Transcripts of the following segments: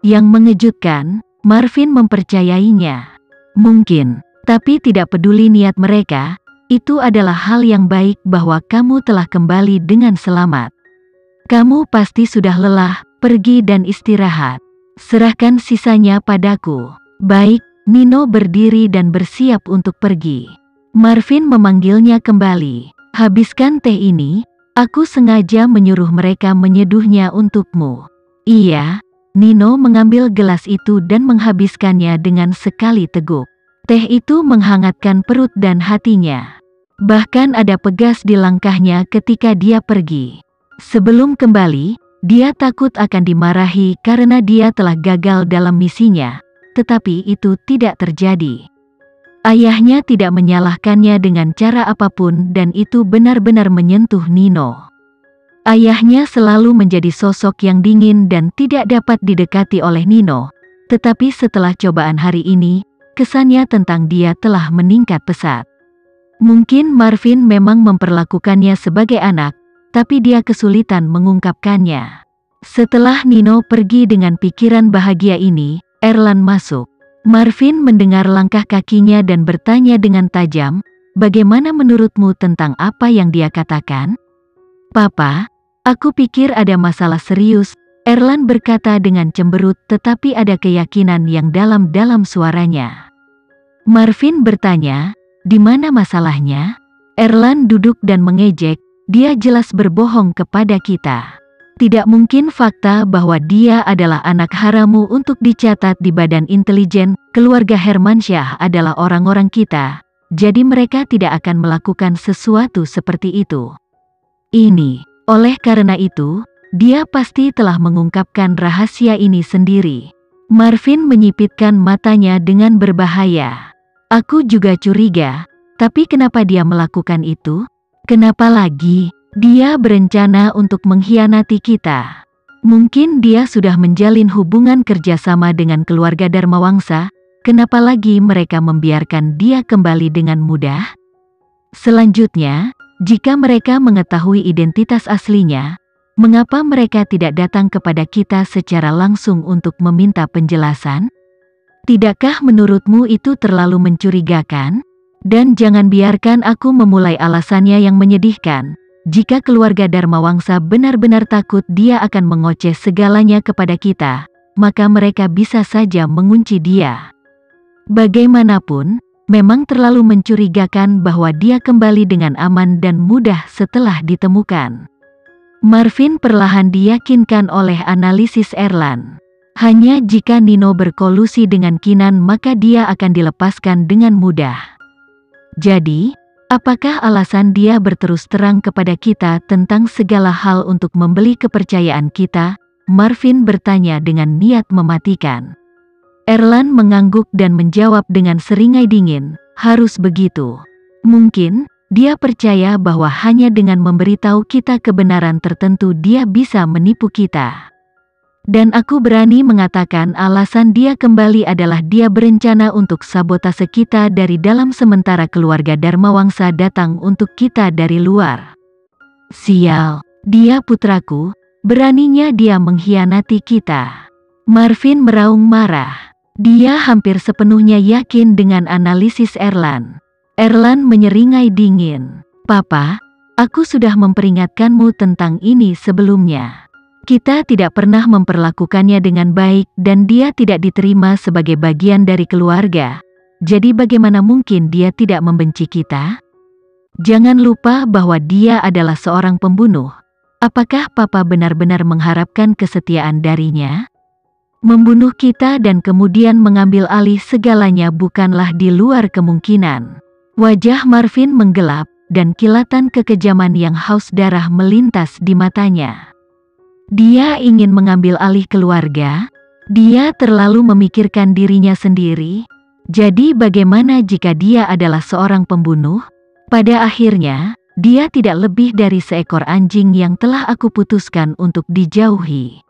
Yang mengejutkan, Marvin mempercayainya. Mungkin, tapi tidak peduli niat mereka, itu adalah hal yang baik bahwa kamu telah kembali dengan selamat. Kamu pasti sudah lelah, pergi dan istirahat. Serahkan sisanya padaku. Baik, Nino berdiri dan bersiap untuk pergi. Marvin memanggilnya kembali. Habiskan teh ini, aku sengaja menyuruh mereka menyeduhnya untukmu. Iya, Nino mengambil gelas itu dan menghabiskannya dengan sekali teguk. Teh itu menghangatkan perut dan hatinya. Bahkan ada pegas di langkahnya ketika dia pergi. Sebelum kembali, dia takut akan dimarahi karena dia telah gagal dalam misinya, tetapi itu tidak terjadi. Ayahnya tidak menyalahkannya dengan cara apapun dan itu benar-benar menyentuh Nino. Ayahnya selalu menjadi sosok yang dingin dan tidak dapat didekati oleh Nino, tetapi setelah cobaan hari ini, kesannya tentang dia telah meningkat pesat. Mungkin Marvin memang memperlakukannya sebagai anak, tapi dia kesulitan mengungkapkannya. Setelah Nino pergi dengan pikiran bahagia ini, Erlan masuk. Marvin mendengar langkah kakinya dan bertanya dengan tajam, "Bagaimana menurutmu tentang apa yang dia katakan?" "Papa, aku pikir ada masalah serius," Erlan berkata dengan cemberut tetapi ada keyakinan yang dalam suaranya. Marvin bertanya, "Di mana masalahnya?" Erlan duduk dan mengejek, "Dia jelas berbohong kepada kita. Tidak mungkin fakta bahwa dia adalah anak haramu untuk dicatat di badan intelijen, keluarga Hermansyah adalah orang-orang kita, jadi mereka tidak akan melakukan sesuatu seperti itu. Oleh karena itu, dia pasti telah mengungkapkan rahasia ini sendiri." Marvin menyipitkan matanya dengan berbahaya. "Aku juga curiga, tapi kenapa dia melakukan itu? Kenapa lagi? Dia berencana untuk mengkhianati kita. Mungkin dia sudah menjalin hubungan kerjasama dengan keluarga Dharmawangsa, kenapa lagi mereka membiarkan dia kembali dengan mudah? Selanjutnya, jika mereka mengetahui identitas aslinya, mengapa mereka tidak datang kepada kita secara langsung untuk meminta penjelasan? Tidakkah menurutmu itu terlalu mencurigakan? Dan jangan biarkan aku memulai alasannya yang menyedihkan. Jika keluarga Dharmawangsa benar-benar takut dia akan mengoceh segalanya kepada kita, maka mereka bisa saja mengunci dia. Bagaimanapun, memang terlalu mencurigakan bahwa dia kembali dengan aman dan mudah setelah ditemukan." Marvin perlahan diyakinkan oleh analisis Erlan. Hanya jika Nino berkolusi dengan Kinan maka dia akan dilepaskan dengan mudah. Jadi, apakah alasan dia berterus terang kepada kita tentang segala hal untuk membeli kepercayaan kita? Marvin bertanya dengan niat mematikan. Erlan mengangguk dan menjawab dengan seringai dingin, "Harus begitu. Mungkin, dia percaya bahwa hanya dengan memberitahu kita kebenaran tertentu dia bisa menipu kita. Dan aku berani mengatakan alasan dia kembali adalah dia berencana untuk sabotase kita dari dalam sementara keluarga Dharmawangsa datang untuk kita dari luar. Sial, dia putraku, beraninya dia mengkhianati kita." Marvin meraung marah. Dia hampir sepenuhnya yakin dengan analisis Erlan. Erlan menyeringai dingin. "Papa, aku sudah memperingatkanmu tentang ini sebelumnya. Kita tidak pernah memperlakukannya dengan baik dan dia tidak diterima sebagai bagian dari keluarga. Jadi bagaimana mungkin dia tidak membenci kita? Jangan lupa bahwa dia adalah seorang pembunuh. Apakah Papa benar-benar mengharapkan kesetiaan darinya? Membunuh kita dan kemudian mengambil alih segalanya bukanlah di luar kemungkinan." Wajah Marvin menggelap dan kilatan kekejaman yang haus darah melintas di matanya. Dia ingin mengambil alih keluarga. Dia terlalu memikirkan dirinya sendiri. Jadi bagaimana jika dia adalah seorang pembunuh? Pada akhirnya, dia tidak lebih dari seekor anjing yang telah aku putuskan untuk dijauhi.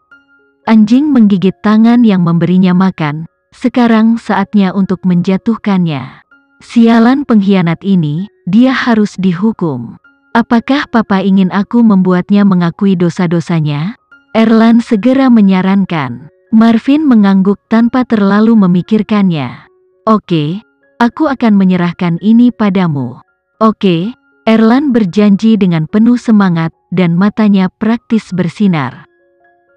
Anjing menggigit tangan yang memberinya makan. Sekarang saatnya untuk menjatuhkannya. Sialan pengkhianat ini, dia harus dihukum. Apakah Papa ingin aku membuatnya mengakui dosa-dosanya? Erlan segera menyarankan. Marvin mengangguk tanpa terlalu memikirkannya. Oke, aku akan menyerahkan ini padamu. Oke, Erlan berjanji dengan penuh semangat dan matanya praktis bersinar.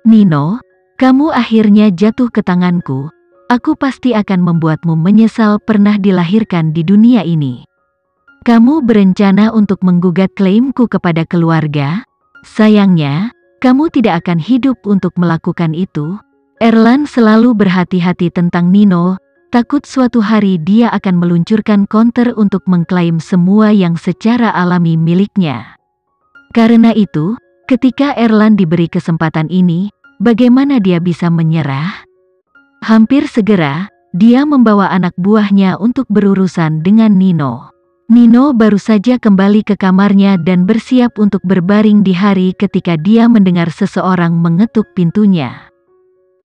Nino, kamu akhirnya jatuh ke tanganku. Aku pasti akan membuatmu menyesal pernah dilahirkan di dunia ini. Kamu berencana untuk menggugat klaimku kepada keluarga? Sayangnya, kamu tidak akan hidup untuk melakukan itu. Erlan selalu berhati-hati tentang Nino, takut suatu hari dia akan meluncurkan counter untuk mengklaim semua yang secara alami miliknya. Karena itu, ketika Erlan diberi kesempatan ini, bagaimana dia bisa menyerah? Hampir segera, dia membawa anak buahnya untuk berurusan dengan Nino. Nino baru saja kembali ke kamarnya dan bersiap untuk berbaring di hari ketika dia mendengar seseorang mengetuk pintunya.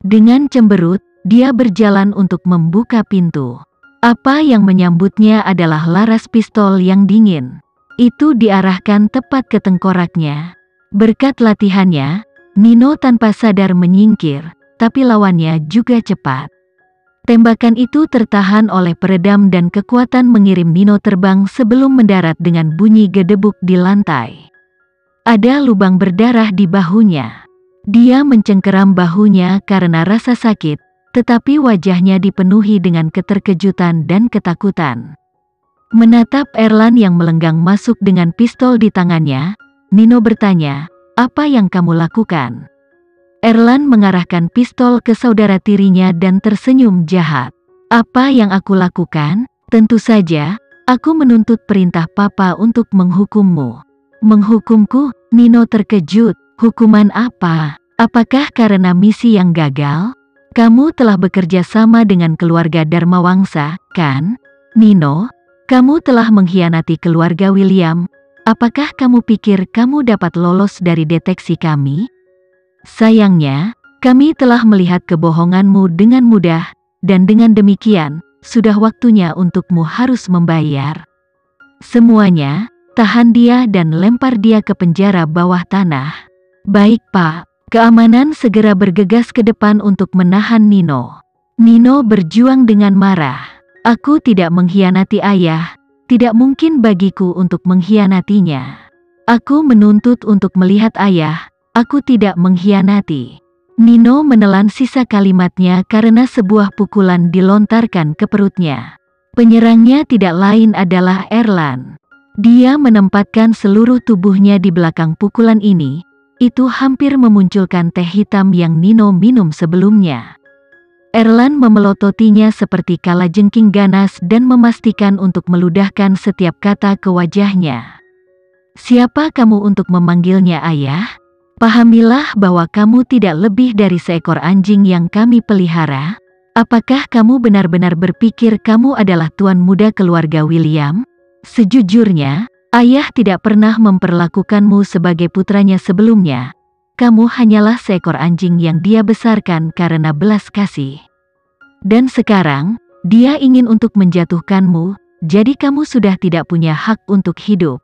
Dengan cemberut, dia berjalan untuk membuka pintu. Apa yang menyambutnya adalah laras pistol yang dingin. Itu diarahkan tepat ke tengkoraknya. Berkat latihannya, Nino tanpa sadar menyingkir, tapi lawannya juga cepat. Tembakan itu tertahan oleh peredam dan kekuatan mengirim Nino terbang sebelum mendarat dengan bunyi gedebuk di lantai. Ada lubang berdarah di bahunya. Dia mencengkeram bahunya karena rasa sakit, tetapi wajahnya dipenuhi dengan keterkejutan dan ketakutan. Menatap Erlan yang melenggang masuk dengan pistol di tangannya, Nino bertanya, "Apa yang kamu lakukan?" Erlan mengarahkan pistol ke saudara tirinya dan tersenyum jahat. "Apa yang aku lakukan? Tentu saja, aku menuntut perintah Papa untuk menghukummu." "Menghukumku?" Nino terkejut. "Hukuman apa? Apakah karena misi yang gagal? Kamu telah bekerja sama dengan keluarga Dharmawangsa, kan? Nino, kamu telah mengkhianati keluarga William. Apakah kamu pikir kamu dapat lolos dari deteksi kami? Sayangnya, kami telah melihat kebohonganmu dengan mudah, dan dengan demikian, sudah waktunya untukmu harus membayar. Semuanya, tahan dia dan lempar dia ke penjara bawah tanah." "Baik, Pak." Keamanan segera bergegas ke depan untuk menahan Nino. Nino berjuang dengan marah. "Aku tidak mengkhianati ayah, tidak mungkin bagiku untuk mengkhianatinya. Aku menuntut untuk melihat ayah, aku tidak mengkhianati." Nino menelan sisa kalimatnya karena sebuah pukulan dilontarkan ke perutnya. Penyerangnya tidak lain adalah Erlan. Dia menempatkan seluruh tubuhnya di belakang pukulan ini. Itu hampir memunculkan teh hitam yang Nino minum sebelumnya. Erlan memelototinya seperti kalajengking ganas dan memastikan untuk meludahkan setiap kata ke wajahnya. "Siapa kamu untuk memanggilnya ayah? Pahamilah bahwa kamu tidak lebih dari seekor anjing yang kami pelihara. Apakah kamu benar-benar berpikir kamu adalah tuan muda keluarga William? Sejujurnya, ayah tidak pernah memperlakukanmu sebagai putranya sebelumnya. Kamu hanyalah seekor anjing yang dia besarkan karena belas kasih. Dan sekarang, dia ingin untuk menjatuhkanmu, jadi kamu sudah tidak punya hak untuk hidup.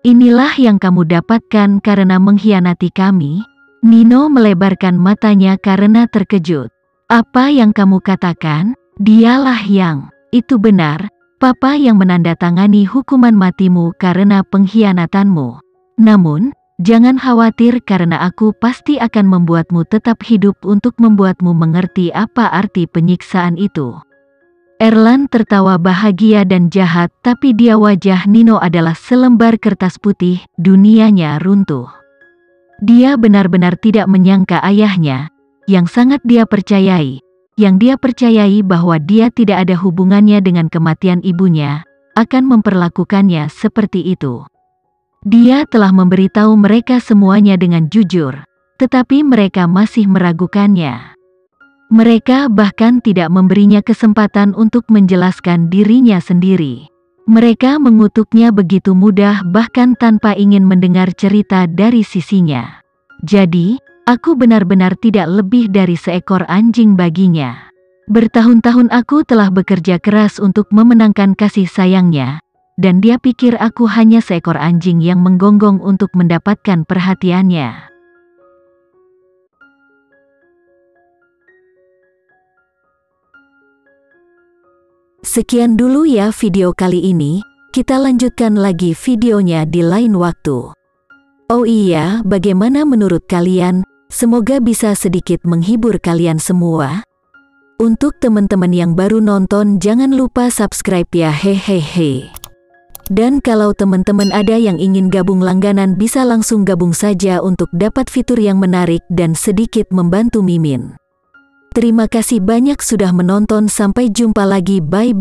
Inilah yang kamu dapatkan karena mengkhianati kami." Nino melebarkan matanya karena terkejut. "Apa yang kamu katakan? Dialah yang..." "Itu benar. Papa yang menandatangani hukuman matimu karena pengkhianatanmu. Namun, jangan khawatir karena aku pasti akan membuatmu tetap hidup untuk membuatmu mengerti apa arti penyiksaan itu." Erlan tertawa bahagia dan jahat, tapi di wajah Nino adalah selembar kertas putih, dunianya runtuh. Dia benar-benar tidak menyangka ayahnya, yang sangat dia percayai, bahwa dia tidak ada hubungannya dengan kematian ibunya, akan memperlakukannya seperti itu. Dia telah memberitahu mereka semuanya dengan jujur, tetapi mereka masih meragukannya. Mereka bahkan tidak memberinya kesempatan untuk menjelaskan dirinya sendiri. Mereka mengutuknya begitu mudah bahkan tanpa ingin mendengar cerita dari sisinya. Jadi, aku benar-benar tidak lebih dari seekor anjing baginya. Bertahun-tahun aku telah bekerja keras untuk memenangkan kasih sayangnya, dan dia pikir aku hanya seekor anjing yang menggonggong untuk mendapatkan perhatiannya. Sekian dulu ya video kali ini, kita lanjutkan lagi videonya di lain waktu. Oh iya, bagaimana menurut kalian? Semoga bisa sedikit menghibur kalian semua. Untuk teman-teman yang baru nonton, jangan lupa subscribe ya, hehehe. Dan kalau teman-teman ada yang ingin gabung langganan, bisa langsung gabung saja untuk dapat fitur yang menarik dan sedikit membantu Mimin. Terima kasih banyak sudah menonton, sampai jumpa lagi, bye.